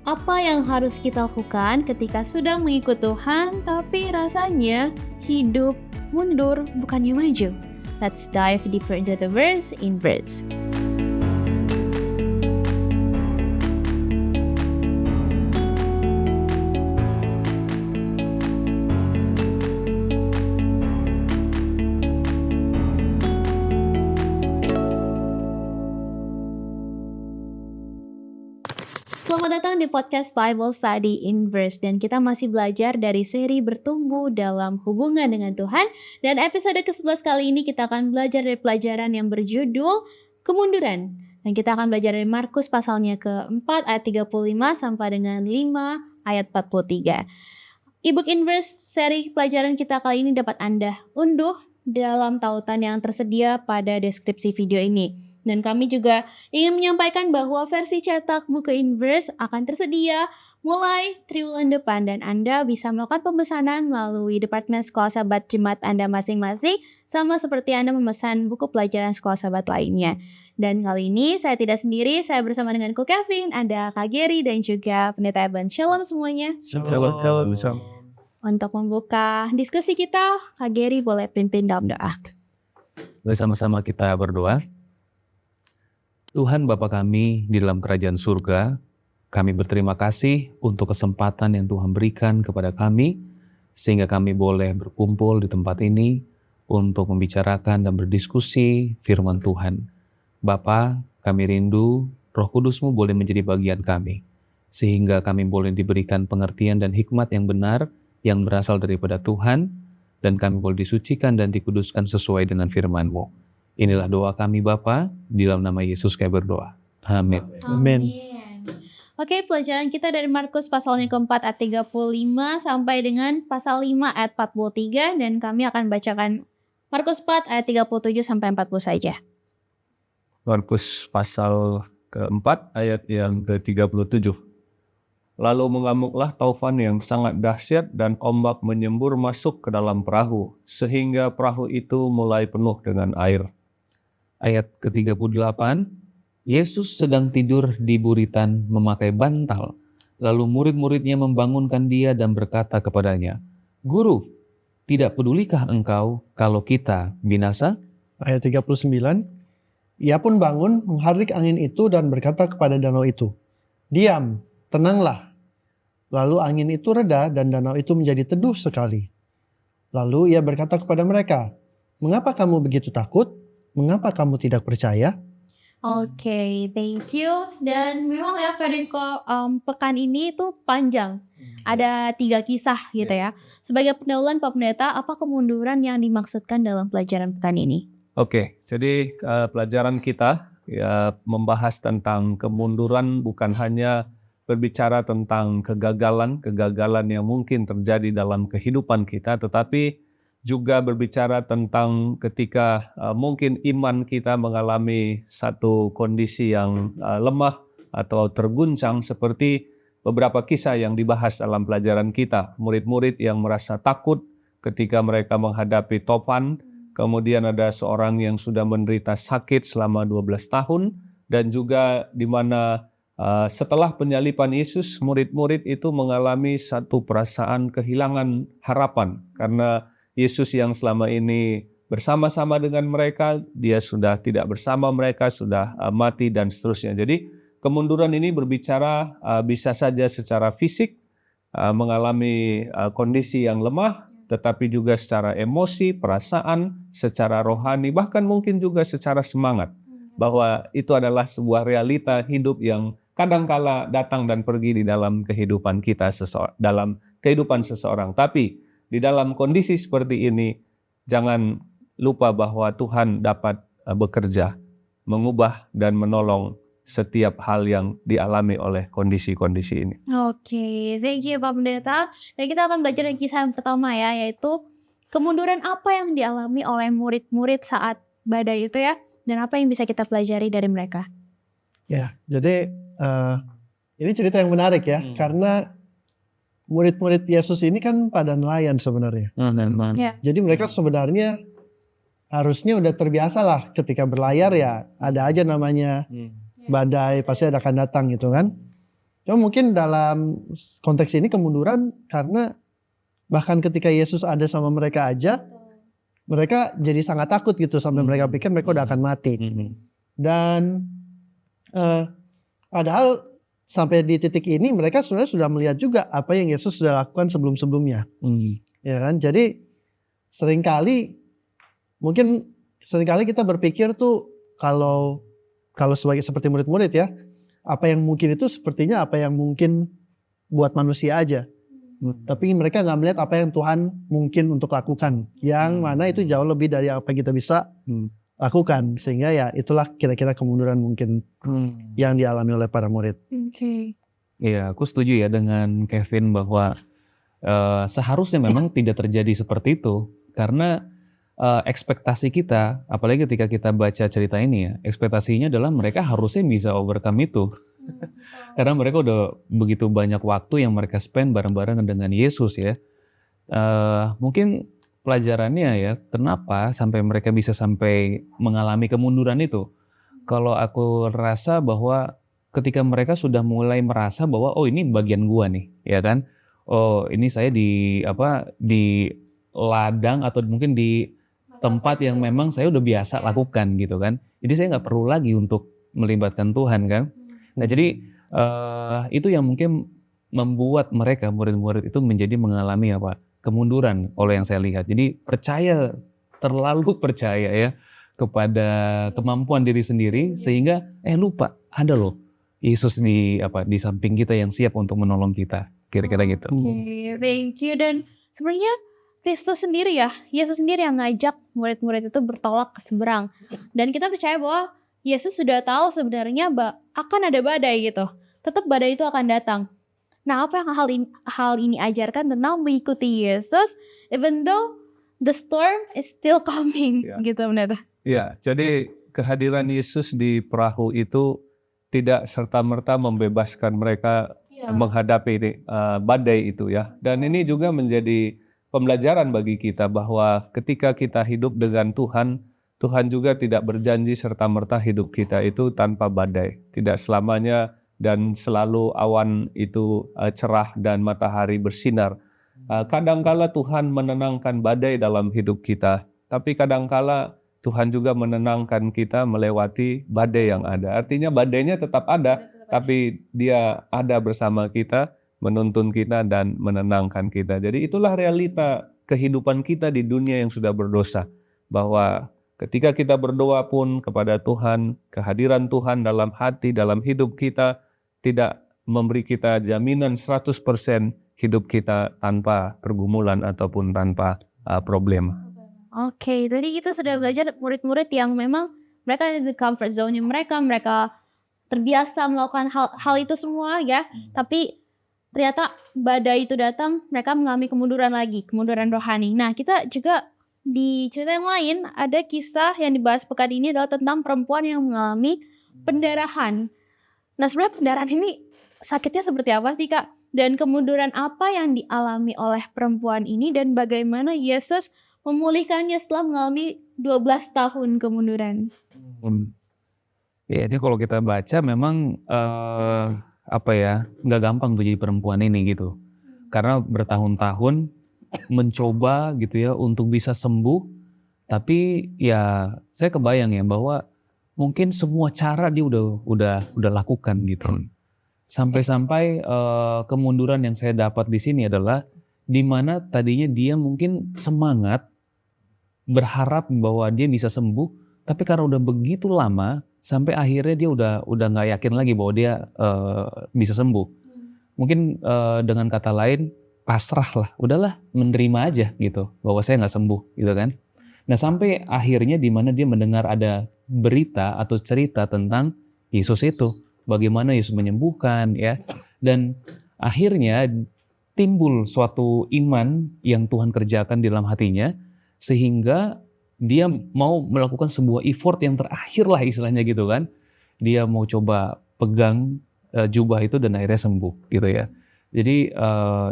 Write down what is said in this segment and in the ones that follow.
Apa yang harus kita lakukan ketika sudah mengikut Tuhan tapi rasanya hidup mundur bukannya maju? Let's dive deeper into the verse in verse. Selamat datang di podcast Bible Study in Verse, dan kita masih belajar dari seri bertumbuh dalam hubungan dengan Tuhan. Dan episode ke-11 kali ini kita akan belajar dari pelajaran yang berjudul kemunduran. Dan kita akan belajar dari Markus pasalnya ke-4 ayat 35 sampai dengan 5 ayat 43. Ebook in Verse seri pelajaran kita kali ini dapat Anda unduh dalam tautan yang tersedia pada deskripsi video ini. Dan kami juga ingin menyampaikan bahwa versi cetak buku Inverse akan tersedia mulai triwulan depan, dan Anda bisa melakukan pemesanan melalui Departemen Sekolah Sahabat Jemaat Anda masing-masing, sama seperti Anda memesan buku pelajaran Sekolah Sahabat lainnya. Dan kali ini saya tidak sendiri, saya bersama dengan Ko Kevin, ada Kak Gary, dan juga Pendeta Evan. Shalom semuanya. Shalom. Untuk membuka diskusi kita, Kak Gary boleh pimpin dalam doa. Bersama-sama kita berdoa. Tuhan Bapa kami di dalam kerajaan surga, kami berterima kasih untuk kesempatan yang Tuhan berikan kepada kami, sehingga kami boleh berkumpul di tempat ini untuk membicarakan dan berdiskusi firman Tuhan. Bapa, kami rindu Roh Kudus-Mu boleh menjadi bagian kami, sehingga kami boleh diberikan pengertian dan hikmat yang benar yang berasal daripada Tuhan, dan kami boleh disucikan dan dikuduskan sesuai dengan firman-Mu. Inilah doa kami Bapa, di dalam nama Yesus kami berdoa. Amin. Amin. Oke, pelajaran kita dari Markus pasalnya ke-4 ayat 35 sampai dengan pasal 5 ayat 43, dan kami akan bacakan Markus 4 ayat 37 sampai 40 saja. Markus pasal ke-4 ayat yang ke-37. Lalu mengamuklah taufan yang sangat dahsyat dan ombak menyembur masuk ke dalam perahu, sehingga perahu itu mulai penuh dengan air. Ayat ke-38, Yesus sedang tidur di buritan memakai bantal. Lalu murid-muridnya membangunkan dia dan berkata kepadanya, Guru, tidak pedulikah engkau kalau kita binasa? Ayat 39, ia pun bangun mengharik angin itu dan berkata kepada danau itu, diam, tenanglah. Lalu angin itu reda dan danau itu menjadi teduh sekali. Lalu ia berkata kepada mereka, mengapa kamu begitu takut? Mengapa kamu tidak percaya? Oke, thank you. Dan memang ya Federico, pekan ini tuh panjang. Ada 3 kisah gitu ya. Sebagai pendahuluan Pak Pendeta, apa kemunduran yang dimaksudkan dalam pelajaran pekan ini? Oke, jadi pelajaran kita ya membahas tentang kemunduran, bukan hanya berbicara tentang kegagalan yang mungkin terjadi dalam kehidupan kita, tetapi juga berbicara tentang ketika mungkin iman kita mengalami satu kondisi yang lemah atau terguncang, seperti beberapa kisah yang dibahas dalam pelajaran kita. Murid-murid yang merasa takut ketika mereka menghadapi topan, kemudian ada seorang yang sudah menderita sakit selama 12 tahun, dan juga di mana setelah penyaliban Yesus, murid-murid itu mengalami satu perasaan kehilangan harapan, karena Yesus yang selama ini bersama-sama dengan mereka, dia sudah tidak bersama mereka, sudah mati dan seterusnya. Jadi kemunduran ini berbicara bisa saja secara fisik, mengalami kondisi yang lemah, tetapi juga secara emosi, perasaan, secara rohani, bahkan mungkin juga secara semangat. Bahwa itu adalah sebuah realita hidup yang kadangkala datang dan pergi di dalam kehidupan kita, dalam kehidupan seseorang. Tapi di dalam kondisi seperti ini, jangan lupa bahwa Tuhan dapat bekerja, mengubah dan menolong setiap hal yang dialami oleh kondisi-kondisi ini. Oke, thank you Pak Pendeta. Dan kita akan belajar dari kisah yang pertama ya, yaitu kemunduran apa yang dialami oleh murid-murid saat badai itu ya, dan apa yang bisa kita pelajari dari mereka. Ya, jadi ini cerita yang menarik ya, karena murid-murid Yesus ini kan pada nelayan sebenarnya. Ya. Jadi mereka sebenarnya harusnya udah terbiasa lah ketika berlayar, ya ada aja namanya badai, pasti akan datang gitu kan. Cuma mungkin dalam konteks ini kemunduran karena bahkan ketika Yesus ada sama mereka aja, mereka jadi sangat takut gitu sampai mereka pikir mereka udah akan mati. Dan padahal sampai di titik ini mereka sebenarnya sudah melihat juga apa yang Yesus sudah lakukan sebelum-sebelumnya. Ya kan? Jadi seringkali kita berpikir tuh kalau sebagai seperti murid-murid ya, apa yang mungkin itu sepertinya apa yang mungkin buat manusia aja. Tapi mereka nggak melihat apa yang Tuhan mungkin untuk lakukan, yang mana itu jauh lebih dari apa yang kita bisa lakukan. Sehingga ya itulah kira-kira kemunduran mungkin yang dialami oleh para murid. Iya, aku setuju ya dengan Kevin bahwa seharusnya memang tidak terjadi seperti itu. Karena ekspektasi kita, apalagi ketika kita baca cerita ini ya, ekspektasinya adalah mereka harusnya bisa overcome itu. Karena mereka udah begitu banyak waktu yang mereka spend bareng-bareng dengan Yesus ya. Mungkin pelajarannya ya, kenapa sampai mereka bisa sampai mengalami kemunduran itu. Kalau aku rasa bahwa ketika mereka sudah mulai merasa bahwa oh ini bagian gua nih, ya kan? Oh ini saya di ladang atau mungkin di tempat yang memang saya udah biasa lakukan gitu kan. Jadi saya nggak perlu lagi untuk melibatkan Tuhan kan. Nah jadi itu yang mungkin membuat mereka murid-murid itu menjadi mengalami kemunduran oleh yang saya lihat. Jadi terlalu percaya ya kepada kemampuan diri sendiri sehingga lupa ada loh Yesus di samping kita yang siap untuk menolong kita. Kira-kira gitu. Oke, thank you. Dan sebenarnya Kristus sendiri ya, Yesus sendiri yang ngajak murid-murid itu bertolak ke seberang. Dan kita percaya bahwa Yesus sudah tahu sebenarnya akan ada badai gitu. Tetap badai itu akan datang. Nah, apa yang hal ini ajarkan tentang mengikuti Yesus even though the storm is still coming gitu benar. Ya, jadi kehadiran Yesus di perahu itu tidak serta-merta membebaskan mereka menghadapi badai itu ya. Dan ini juga menjadi pembelajaran bagi kita bahwa ketika kita hidup dengan Tuhan, Tuhan juga tidak berjanji serta-merta hidup kita itu tanpa badai. Tidak selamanya dan selalu awan itu cerah dan matahari bersinar. Kadangkala Tuhan menenangkan badai dalam hidup kita, tapi kadangkala Tuhan juga menenangkan kita melewati badai yang ada. Artinya badainya tetap ada, tapi Dia ada bersama kita, menuntun kita dan menenangkan kita. Jadi itulah realita kehidupan kita di dunia yang sudah berdosa. Bahwa ketika kita berdoa pun kepada Tuhan, kehadiran Tuhan dalam hati, dalam hidup kita tidak memberi kita jaminan 100% hidup kita tanpa pergumulan ataupun tanpa problem. Oke, tadi kita sudah belajar murid-murid yang memang mereka di comfort zone-nya mereka terbiasa melakukan hal itu semua ya, tapi ternyata badai itu datang, mereka mengalami kemunduran rohani. Nah, kita juga di cerita yang lain ada kisah yang dibahas pekan ini adalah tentang perempuan yang mengalami pendarahan. Nah, sebenarnya pendarahan ini sakitnya seperti apa sih, Kak? Dan kemunduran apa yang dialami oleh perempuan ini dan bagaimana Yesus memulihkannya setelah mengalami 12 tahun kemunduran? Ya, ini kalau kita baca memang nggak gampang tuh jadi perempuan ini gitu. Karena bertahun-tahun mencoba gitu ya untuk bisa sembuh, tapi ya saya kebayang ya bahwa mungkin semua cara dia udah lakukan gitu. Sampai-sampai kemunduran yang saya dapat di sini adalah di mana tadinya dia mungkin semangat berharap bahwa dia bisa sembuh, tapi karena udah begitu lama sampai akhirnya dia udah nggak yakin lagi bahwa dia bisa sembuh. Mungkin dengan kata lain pasrah lah, udahlah menerima aja gitu bahwa saya nggak sembuh gitu kan. Nah sampai akhirnya di mana dia mendengar ada berita atau cerita tentang Yesus itu, bagaimana Yesus menyembuhkan ya, dan akhirnya timbul suatu iman yang Tuhan kerjakan di dalam hatinya sehingga dia mau melakukan sebuah effort yang terakhir lah istilahnya gitu kan. Dia mau coba pegang jubah itu dan akhirnya sembuh gitu ya. Jadi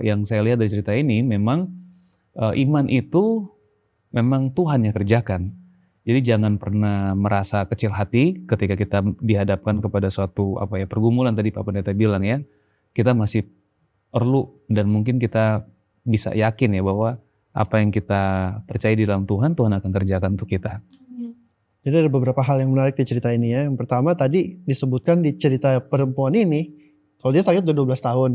yang saya lihat dari cerita ini memang iman itu memang Tuhan yang kerjakan. Jadi jangan pernah merasa kecil hati ketika kita dihadapkan kepada suatu pergumulan tadi Pak Pendeta bilang ya. kita masih perlu dan mungkin kita bisa yakin ya bahwa apa yang kita percaya di dalam Tuhan, Tuhan akan kerjakan untuk kita. Jadi ada beberapa hal yang menarik di cerita ini ya. Yang pertama tadi disebutkan di cerita perempuan ini, kalau dia sakit udah 12 tahun.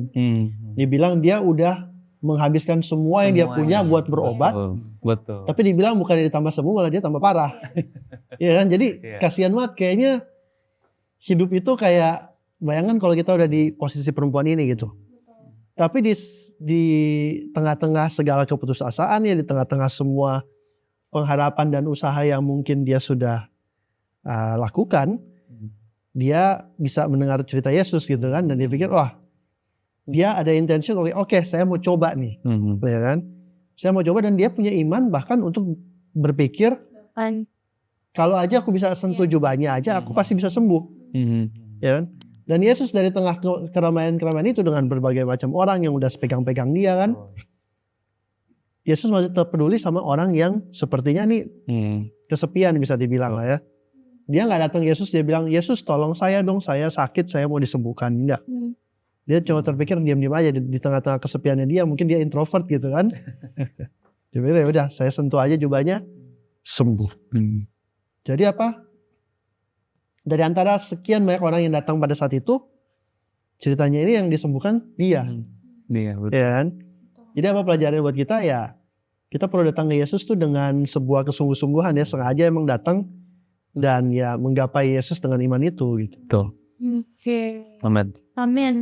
Dibilang dia udah menghabiskan semua yang dia punya buat berobat. Betul. Tapi dibilang bukan ditambah sembuh, malah dia tambah parah. Iya kan? Jadi kasihan banget kayaknya hidup itu kayak, bayangkan kalau kita udah di posisi perempuan ini gitu. Tapi di tengah-tengah segala keputusasaan ya, di tengah-tengah semua pengharapan dan usaha yang mungkin dia sudah lakukan, dia bisa mendengar cerita Yesus gitu kan, dan dia pikir wah, dia ada intensi oke, saya mau coba nih, ya kan? Saya mau coba, dan dia punya iman bahkan untuk berpikir kalau aja aku bisa sentuh jubahnya aja, aku pasti bisa sembuh, ya kan? Dan Yesus dari tengah keramaian-keramaian itu dengan berbagai macam orang yang udah pegang-pegang dia kan, Yesus masih tetap peduli sama orang yang sepertinya nih kesepian bisa dibilang lah ya. Dia nggak datang Yesus, dia bilang, Yesus tolong saya dong, saya sakit, saya mau disembuhkan. Enggak. Dia cuma terpikir diam-diam aja di tengah-tengah kesepiannya dia, mungkin dia introvert gitu kan. Dia pikir ya udah, saya sentuh aja jubahnya, sembuh. Jadi apa? Dari antara sekian banyak orang yang datang pada saat itu, ceritanya ini yang disembuhkan dia. Dia, betul. Ya kan? Jadi apa pelajaran buat kita ya? Kita perlu datang ke Yesus tuh dengan sebuah kesungguh-sungguhan ya, sengaja emang datang dan ya menggapai Yesus dengan iman itu gitu. Betul. Amin. Amin.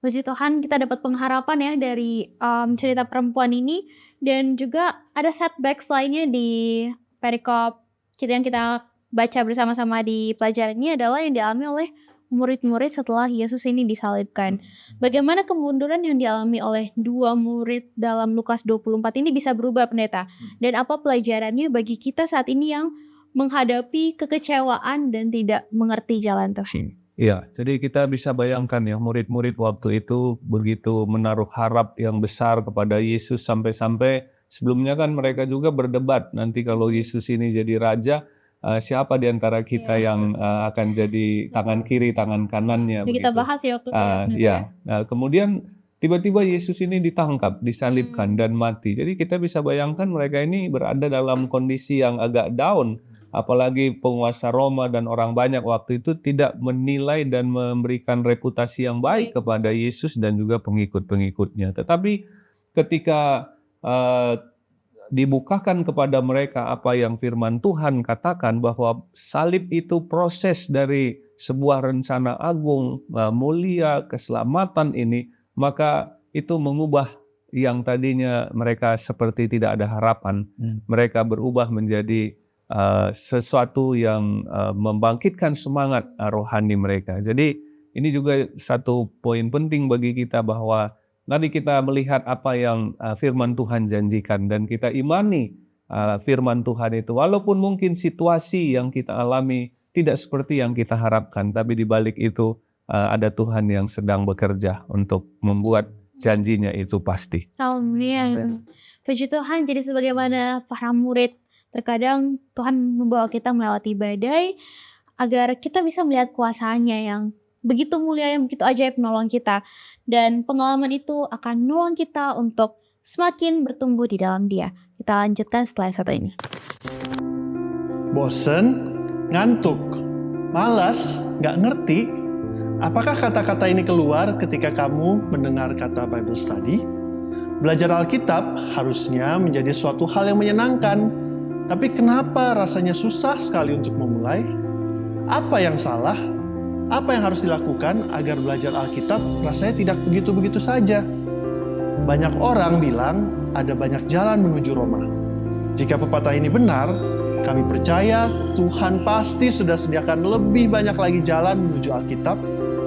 Puji Tuhan, kita dapat pengharapan ya dari cerita perempuan ini, dan juga ada setbacks lainnya di perikop yang kita baca bersama-sama di pelajaran ini adalah yang dialami oleh murid-murid setelah Yesus ini disalibkan. Bagaimana kemunduran yang dialami oleh dua murid dalam Lukas 24 ini bisa berubah, pendeta? Dan apa pelajarannya bagi kita saat ini yang menghadapi kekecewaan dan tidak mengerti jalan Tuhan? Iya, jadi kita bisa bayangkan ya, murid-murid waktu itu begitu menaruh harap yang besar kepada Yesus, sampai-sampai sebelumnya kan mereka juga berdebat, nanti kalau Yesus ini jadi raja, siapa di antara kita yang akan jadi tangan kiri, tangan kanannya. Kita bahas ya waktu itu. Nah, kemudian tiba-tiba Yesus ini ditangkap, disalibkan dan mati. Jadi kita bisa bayangkan mereka ini berada dalam kondisi yang agak down. Apalagi penguasa Roma dan orang banyak waktu itu tidak menilai dan memberikan reputasi yang baik kepada Yesus dan juga pengikut-pengikutnya. Tetapi ketika dibukakan kepada mereka apa yang firman Tuhan katakan, bahwa salib itu proses dari sebuah rencana agung, mulia, keselamatan ini, maka itu mengubah yang tadinya mereka seperti tidak ada harapan. Mereka berubah menjadi sesuatu yang membangkitkan semangat rohani mereka. Jadi ini juga satu poin penting bagi kita, bahwa mari kita melihat apa yang firman Tuhan janjikan dan kita imani firman Tuhan itu. Walaupun mungkin situasi yang kita alami tidak seperti yang kita harapkan, tapi di balik itu ada Tuhan yang sedang bekerja untuk membuat janjinya itu pasti. Amin. Puji Tuhan, jadi sebagaimana para murid, terkadang Tuhan membawa kita melewati badai agar kita bisa melihat kuasa-Nya yang begitu mulia, yang begitu ajaib menolong kita. Dan pengalaman itu akan menolong kita untuk semakin bertumbuh di dalam Dia. Kita lanjutkan setelah yang satu ini. Bosen, ngantuk, malas, gak ngerti. Apakah kata-kata ini keluar ketika kamu mendengar kata Bible Study? Belajar Alkitab harusnya menjadi suatu hal yang menyenangkan. Tapi kenapa rasanya susah sekali untuk memulai? Apa yang salah? Apa yang harus dilakukan agar belajar Alkitab rasanya tidak begitu-begitu saja? Banyak orang bilang ada banyak jalan menuju Roma. Jika pepatah ini benar, kami percaya Tuhan pasti sudah sediakan lebih banyak lagi jalan menuju Alkitab,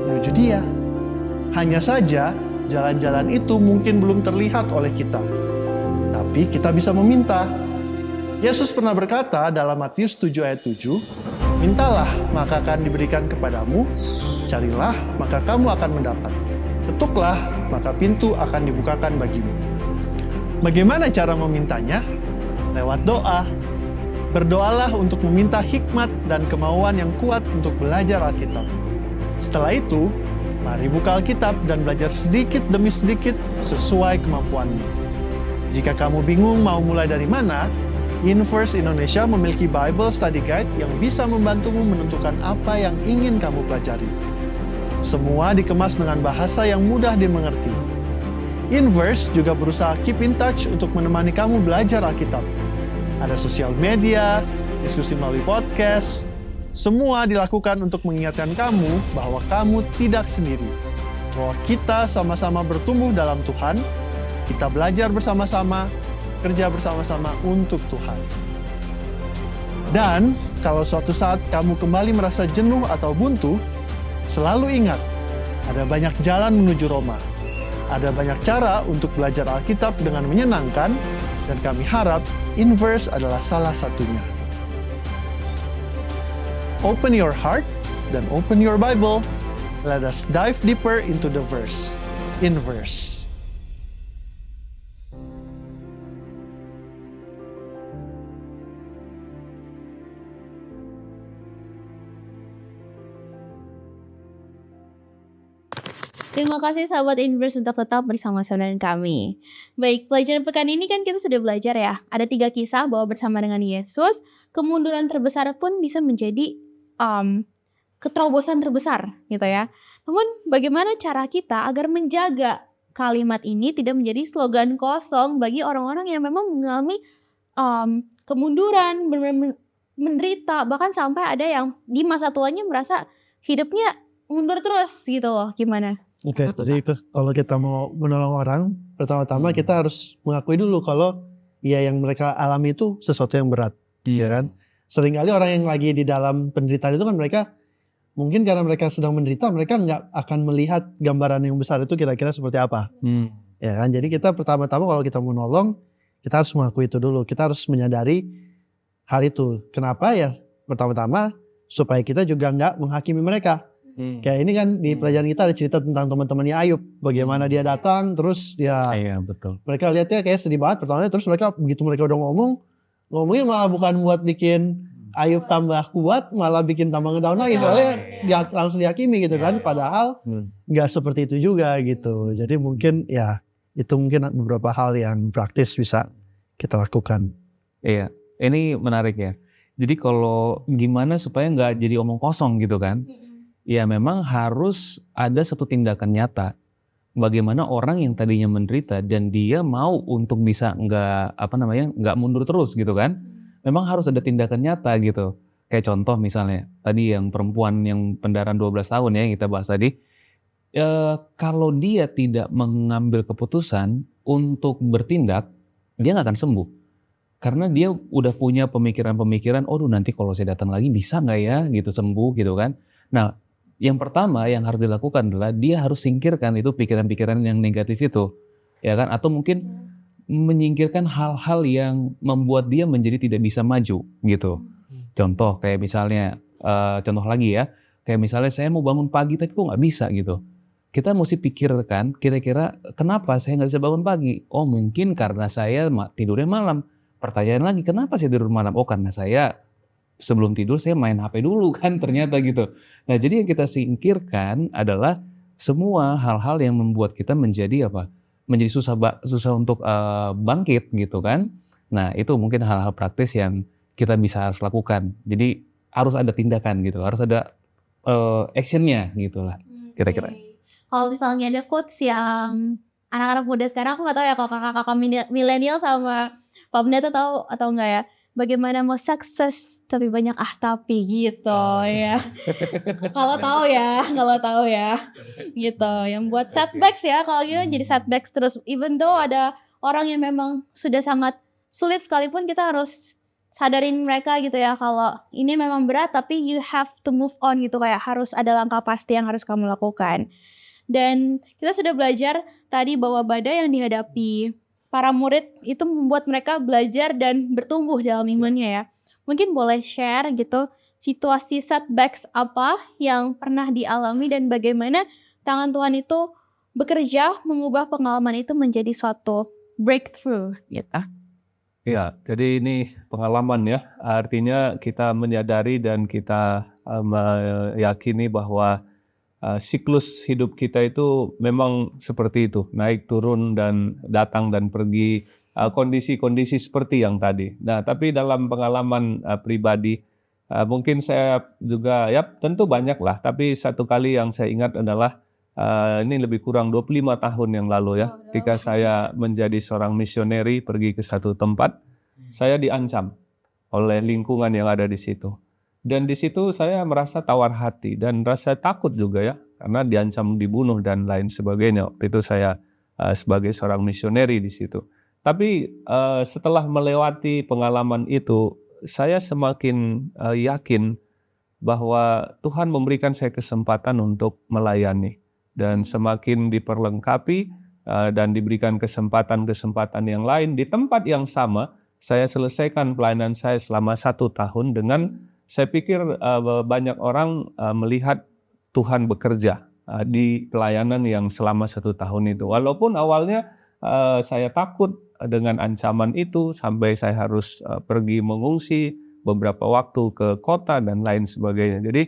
menuju Dia. Hanya saja, jalan-jalan itu mungkin belum terlihat oleh kita. Tapi kita bisa meminta. Yesus pernah berkata dalam Matius 7 ayat 7, "Mintalah, maka akan diberikan kepadamu. Carilah, maka kamu akan mendapat. Ketuklah, maka pintu akan dibukakan bagimu." Bagaimana cara memintanya? Lewat doa. Berdoalah untuk meminta hikmat dan kemauan yang kuat untuk belajar Alkitab. Setelah itu, Mari buka Alkitab dan belajar sedikit demi sedikit sesuai kemampuanmu. Jika kamu bingung mau mulai dari mana, Inverse Indonesia memiliki Bible Study Guide yang bisa membantumu menentukan apa yang ingin kamu pelajari. Semua dikemas dengan bahasa yang mudah dimengerti. Inverse juga berusaha keep in touch untuk menemani kamu belajar Alkitab. Ada sosial media, diskusi melalui podcast. Semua dilakukan untuk mengingatkan kamu bahwa kamu tidak sendiri. Bahwa kita sama-sama bertumbuh dalam Tuhan, kita belajar bersama-sama, kerja bersama-sama untuk Tuhan. Dan kalau suatu saat kamu kembali merasa jenuh atau buntu, selalu ingat, ada banyak jalan menuju Roma. Ada banyak cara untuk belajar Alkitab dengan menyenangkan, dan kami harap Inverse adalah salah satunya. Open your heart dan open your Bible. Let us dive deeper into the verse. Inverse. Terima kasih sahabat Inverse untuk tetap bersama-sama dengan kami. Baik, pelajaran pekan ini kan kita sudah belajar ya. Ada 3 kisah bahwa bersama dengan Yesus, kemunduran terbesar pun bisa menjadi keterobosan terbesar gitu ya. Namun bagaimana cara kita agar menjaga kalimat ini tidak menjadi slogan kosong bagi orang-orang yang memang mengalami kemunduran, benar-benar menderita, bahkan sampai ada yang di masa tuanya merasa hidupnya mundur terus gitu loh. Gimana? Oke, jadi kalau kita mau menolong orang, pertama-tama kita harus mengakui dulu kalau ya yang mereka alami itu sesuatu yang berat, ya kan? Seringkali orang yang lagi di dalam penderitaan itu kan mereka, mungkin karena mereka sedang menderita, mereka nggak akan melihat gambaran yang besar itu kira-kira seperti apa. Ya kan? Jadi kita pertama-tama kalau kita mau nolong, kita harus mengakui itu dulu. Kita harus menyadari hal itu. Kenapa ya? Pertama-tama supaya kita juga nggak menghakimi mereka. Kayak ini kan di pelajaran kita ada cerita tentang teman-temannya Ayub. Bagaimana dia datang, terus ya betul. mereka lihatnya kayak sedih banget pertama, terus mereka begitu mereka udah ngomongnya malah bukan buat bikin Ayub tambah kuat, malah bikin tambah ngedown lagi. Soalnya dia langsung dihakimi gitu kan. Padahal nggak seperti itu juga gitu. Jadi mungkin ya itu mungkin beberapa hal yang praktis bisa kita lakukan. Iya, ini menarik ya. Jadi kalau gimana supaya nggak jadi omong kosong gitu kan? Ya memang harus ada satu tindakan nyata. Bagaimana orang yang tadinya menderita dan dia mau untuk bisa nggak mundur terus gitu kan? Memang harus ada tindakan nyata gitu. Kayak contoh misalnya tadi yang perempuan yang pendarahan 12 tahun ya yang kita bahas tadi. Kalau dia tidak mengambil keputusan untuk bertindak, dia nggak akan sembuh. Karena dia udah punya pemikiran-pemikiran, nanti kalau saya datang lagi bisa nggak ya gitu sembuh gitu kan. Nah, yang pertama yang harus dilakukan adalah dia harus singkirkan itu pikiran-pikiran yang negatif itu. Ya kan? Atau mungkin menyingkirkan hal-hal yang membuat dia menjadi tidak bisa maju gitu. Contoh kayak misalnya, contoh lagi ya, kayak misalnya saya mau bangun pagi tapi kok nggak bisa gitu. Kita mesti pikirkan kira-kira kenapa saya nggak bisa bangun pagi. Oh mungkin karena saya tidurnya malam. Pertanyaan lagi, kenapa saya tidur malam? Oh karena saya sebelum tidur saya main HP dulu kan ternyata gitu. Nah jadi yang kita singkirkan adalah semua hal-hal yang membuat kita menjadi menjadi susah untuk bangkit gitu kan. Nah itu mungkin hal-hal praktis yang kita bisa harus lakukan. Jadi harus ada tindakan gitu, harus ada actionnya gitulah kira-kira. Kalau misalnya ada quotes yang anak-anak muda sekarang, aku nggak tahu ya kalau kakak-kakak milenial sama Pak Pendeta tahu atau enggak ya, bagaimana mau sukses tapi banyak tapi gitu ya. Kalau tahu ya gitu. Yang buat setbacks ya, kalau gitu jadi setbacks terus. Even though ada orang yang memang sudah sangat sulit sekalipun, kita harus sadarin mereka gitu ya, kalau ini memang berat tapi you have to move on gitu, kayak harus ada langkah pasti yang harus kamu lakukan. Dan kita sudah belajar tadi bahwa badai yang dihadapi para murid itu membuat mereka belajar dan bertumbuh dalam imannya ya. Mungkin boleh share gitu situasi setbacks apa yang pernah dialami dan bagaimana tangan Tuhan itu bekerja mengubah pengalaman itu menjadi suatu breakthrough gitu. Ya, jadi ini pengalaman ya. Artinya kita menyadari dan kita meyakini bahwa siklus hidup kita itu memang seperti itu, naik turun dan datang dan pergi, kondisi-kondisi seperti yang tadi. Nah, tapi dalam pengalaman pribadi, mungkin saya juga, ya tentu banyak lah, tapi satu kali yang saya ingat adalah ini lebih kurang 25 tahun yang lalu ya, ketika saya menjadi seorang misioneri pergi ke satu tempat, saya diancam oleh lingkungan yang ada di situ. Dan di situ saya merasa tawar hati dan rasa takut juga ya, karena diancam dibunuh dan lain sebagainya. Waktu itu saya sebagai seorang misioneri di situ. Tapi setelah melewati pengalaman itu, saya semakin yakin bahwa Tuhan memberikan saya kesempatan untuk melayani. Dan semakin diperlengkapi dan diberikan kesempatan-kesempatan yang lain di tempat yang sama, saya selesaikan pelayanan saya selama 1 tahun dengan saya pikir banyak orang melihat Tuhan bekerja di pelayanan yang selama 1 tahun itu. Walaupun awalnya saya takut dengan ancaman itu sampai saya harus pergi mengungsi beberapa waktu ke kota dan lain sebagainya. Jadi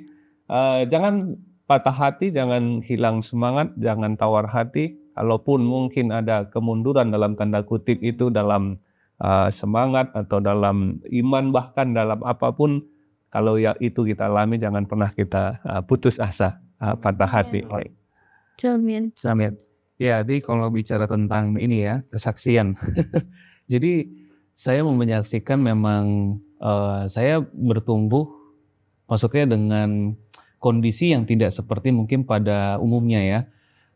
jangan patah hati, jangan hilang semangat, jangan tawar hati. Kalaupun mungkin ada kemunduran dalam tanda kutip itu dalam semangat atau dalam iman bahkan dalam apapun, kalau ya itu kita alami, jangan pernah kita putus asa, patah hati. Amin. Amin. Ya, jadi kalau bicara tentang ini ya, kesaksian. Jadi saya mau menyaksikan memang saya bertumbuh, maksudnya dengan kondisi yang tidak seperti mungkin pada umumnya ya.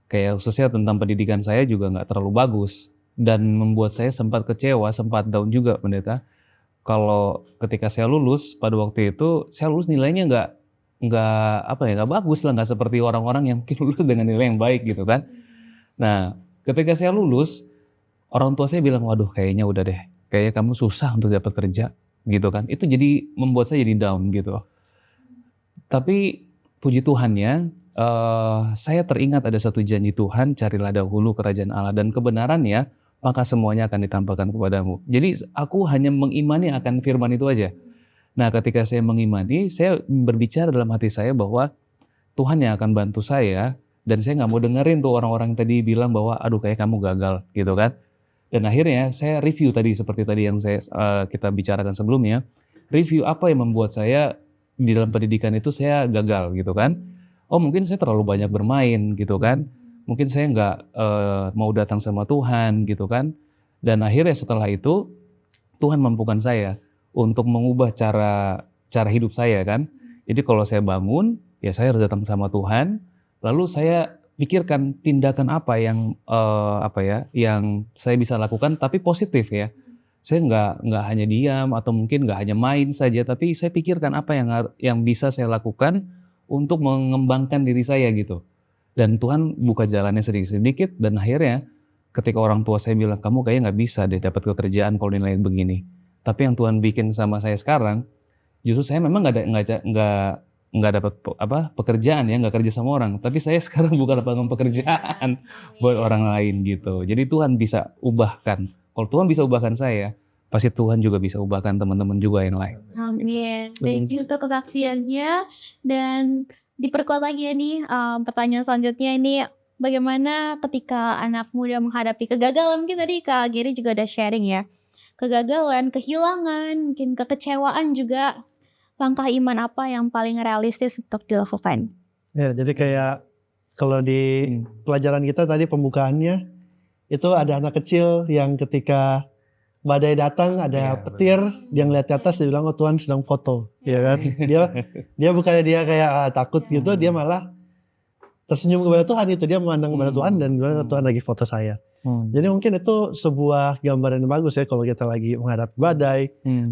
Kayak khususnya tentang pendidikan saya juga nggak terlalu bagus. Dan membuat saya sempat kecewa, sempat down juga pendeta. Kalau ketika saya lulus pada waktu itu, saya lulus nilainya nggak bagus lah, nggak seperti orang-orang yang mungkin lulus dengan nilai yang baik gitu kan. Nah, ketika saya lulus, orang tua saya bilang, waduh kayaknya udah deh, kayaknya kamu susah untuk dapat kerja gitu kan. Itu jadi membuat saya jadi down gitu. Tapi puji Tuhannya, saya teringat ada satu janji Tuhan, carilah dahulu kerajaan Allah dan kebenarannya, maka semuanya akan ditambahkan kepadamu. Jadi aku hanya mengimani akan firman itu aja. Nah, ketika saya mengimani, saya berbicara dalam hati saya bahwa Tuhan yang akan bantu saya, dan saya nggak mau dengerin tuh orang-orang tadi bilang bahwa aduh kayak kamu gagal gitu kan. Dan akhirnya saya review tadi seperti tadi yang kita bicarakan sebelumnya, review apa yang membuat saya di dalam pendidikan itu saya gagal gitu kan. Oh mungkin saya terlalu banyak bermain gitu kan. Mungkin saya nggak mau datang sama Tuhan gitu kan. Dan akhirnya setelah itu Tuhan mampukan saya untuk mengubah cara hidup saya kan. Jadi kalau saya bangun ya saya harus datang sama Tuhan. Lalu saya pikirkan tindakan apa yang yang saya bisa lakukan tapi positif ya. Saya nggak hanya diam atau mungkin nggak hanya main saja, tapi saya pikirkan apa yang bisa saya lakukan untuk mengembangkan diri saya gitu. Dan Tuhan buka jalannya sedikit-sedikit dan akhirnya ketika orang tua saya bilang kamu kayaknya nggak bisa deh dapat pekerjaan kalau nilai begini. Tapi yang Tuhan bikin sama saya sekarang, justru saya memang nggak dapat pekerjaan ya, nggak kerja sama orang. Tapi saya sekarang buka lapangan pekerjaan buat orang lain gitu. Jadi Tuhan bisa ubahkan. Kalau Tuhan bisa ubahkan saya, pasti Tuhan juga bisa ubahkan teman-teman juga yang lain. Amin. Thank you untuk kesaksiannya. Dan diperkuat lagi ya nih, pertanyaan selanjutnya ini, bagaimana ketika anak muda menghadapi kegagalan? Mungkin tadi Kak Giri juga ada sharing ya. Kegagalan, kehilangan, mungkin kekecewaan juga. Langkah iman apa yang paling realistis untuk dilakukan? Ya, jadi kayak kalau di pelajaran kita tadi pembukaannya, itu ada anak kecil yang ketika badai datang ada petir, dia ngeliat ke atas dia bilang oh Tuhan sedang foto, ya kan? Dia bukannya dia kayak takut gitu, dia malah tersenyum kepada Tuhan itu, dia memandang kepada Tuhan dan bilang Tuhan lagi foto saya. Jadi mungkin itu sebuah gambaran yang bagus ya kalau kita lagi menghadapi badai,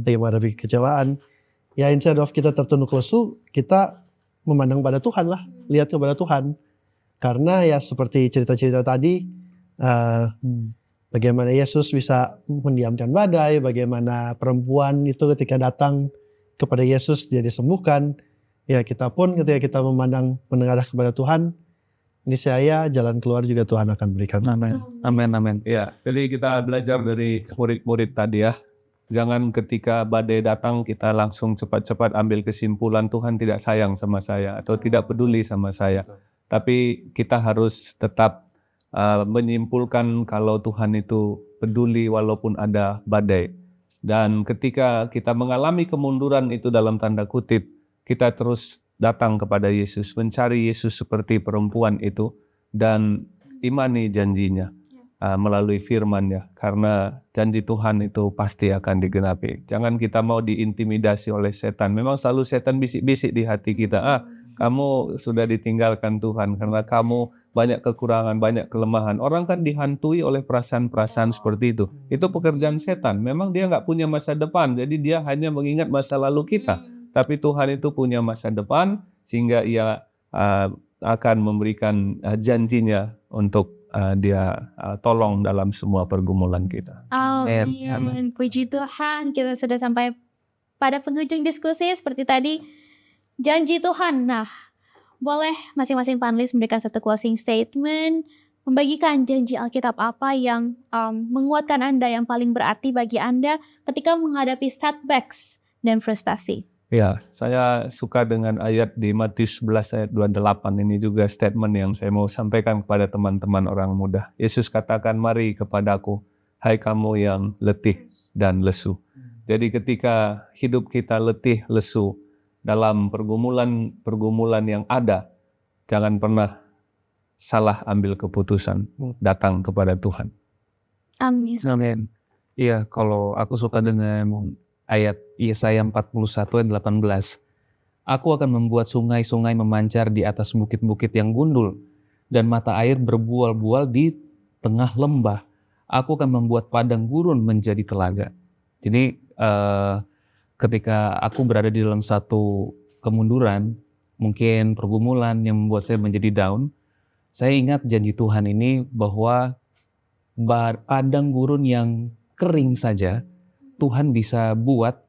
lagi menghadapi kecewaan. Ya instead of kita tertunduk lesu, kita memandang pada Tuhan lah, lihat kepada Tuhan. Karena ya seperti cerita-cerita tadi, bagaimana Yesus bisa mendiamkan badai, bagaimana perempuan itu ketika datang kepada Yesus dia disembuhkan. Ya kita pun ketika kita menengadah kepada Tuhan, niscaya jalan keluar juga Tuhan akan berikan. Amin. Amin. Amin. Ya, jadi kita belajar dari murid-murid tadi ya. Jangan ketika badai datang kita langsung cepat-cepat ambil kesimpulan Tuhan tidak sayang sama saya atau tidak peduli sama saya. Tapi kita harus tetap menyimpulkan kalau Tuhan itu peduli walaupun ada badai. Dan ketika kita mengalami kemunduran itu dalam tanda kutip, kita terus datang kepada Yesus, mencari Yesus seperti perempuan itu, dan imani janjinya melalui firman-Nya, karena janji Tuhan itu pasti akan digenapi. Jangan kita mau diintimidasi oleh setan. Memang selalu setan bisik-bisik di hati kita, kamu sudah ditinggalkan Tuhan karena kamu banyak kekurangan, banyak kelemahan. Orang kan dihantui oleh perasaan-perasaan seperti itu. Itu pekerjaan setan. Memang dia nggak punya masa depan, jadi dia hanya mengingat masa lalu kita. Tapi Tuhan itu punya masa depan, sehingga Ia akan memberikan janjinya untuk Dia tolong dalam semua pergumulan kita. Amin. Puji Tuhan, kita sudah sampai pada penghujung diskusi seperti tadi. Janji Tuhan. Nah, boleh masing-masing panelis memberikan satu closing statement, membagikan janji Alkitab apa yang menguatkan Anda, yang paling berarti bagi Anda ketika menghadapi setbacks dan frustasi. Ya, saya suka dengan ayat di Matius 11 ayat 28. Ini juga statement yang saya mau sampaikan kepada teman-teman orang muda. Yesus katakan, "Mari kepadaku, hai kamu yang letih dan lesu." Jadi ketika hidup kita letih, lesu, dalam pergumulan yang ada, jangan pernah salah ambil keputusan, datang kepada Tuhan. Amin. Amin. Iya, kalau aku suka dengan ayat Yesaya 41 ayat 18. Aku akan membuat sungai-sungai memancar di atas bukit-bukit yang gundul, dan mata air berbual-bual di tengah lembah. Aku akan membuat padang gurun menjadi telaga. Jadi ketika aku berada di dalam satu kemunduran, mungkin pergumulan yang membuat saya menjadi down, saya ingat janji Tuhan ini bahwa padang gurun yang kering saja, Tuhan bisa buat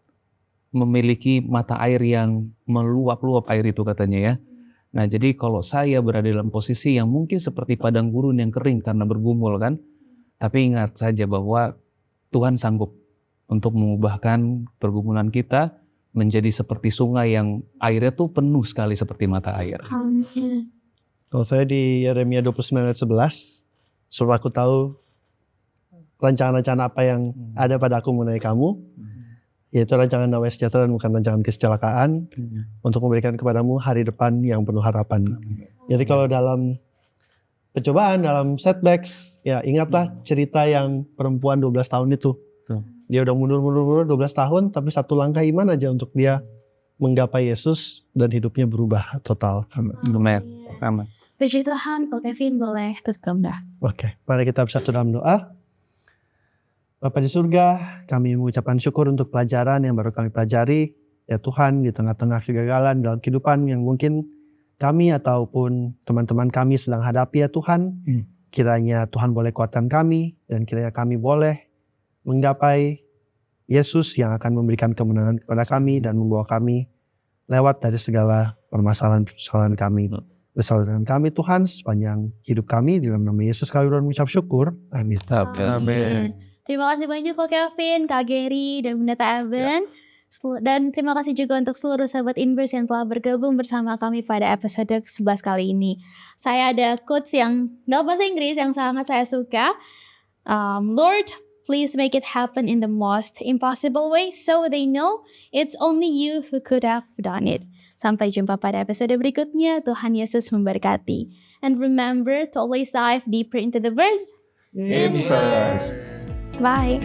memiliki mata air yang meluap-luap air itu katanya ya. Nah jadi kalau saya berada dalam posisi yang mungkin seperti padang gurun yang kering karena bergumul kan, tapi ingat saja bahwa Tuhan sanggup untuk mengubahkan pergumulan kita menjadi seperti sungai yang airnya tuh penuh sekali seperti mata air. Amin. Kalau saya di Yeremia 29 ayat 11, sebab aku tahu rencana-rencana apa yang ada pada aku mengenai kamu, yaitu rancangan damai sejahtera dan bukan rancangan kecelakaan, untuk memberikan kepadamu hari depan yang penuh harapan. Jadi kalau dalam pencobaan, dalam setbacks, ya ingatlah cerita yang perempuan 12 tahun itu. Dia udah mundur 12 tahun, tapi satu langkah iman aja untuk dia menggapai Yesus dan hidupnya berubah total. Amin. Amin. Puji Tuhan, Pak Kevin boleh tutup dah. Oke, mari kita bersatu dalam doa. Bapa di surga, kami mengucapkan syukur untuk pelajaran yang baru kami pelajari. Ya Tuhan, di tengah-tengah kegagalan dalam kehidupan yang mungkin kami ataupun teman-teman kami sedang hadapi ya Tuhan. Kiranya Tuhan boleh kuatkan kami, dan kiranya kami boleh menggapai Yesus yang akan memberikan kemenangan kepada kami dan membawa kami lewat dari segala permasalahan kami. Bersama dengan kami Tuhan sepanjang hidup kami, di dalam nama Yesus kami mengucap syukur. Amin. Amin. Terima kasih banyak Kak Kevin, Kak Gary, dan Bunda Evan. Dan terima kasih juga untuk seluruh sahabat Inverse yang telah bergabung bersama kami pada episode 11 kali ini. Saya ada quotes yang dalam bahasa Inggris yang sangat saya suka. Lord, please make it happen in the most impossible way so they know it's only you who could have done it. Sampai jumpa pada episode berikutnya. Tuhan Yesus memberkati. And remember to always dive deeper into the verse. Inverse. Bye.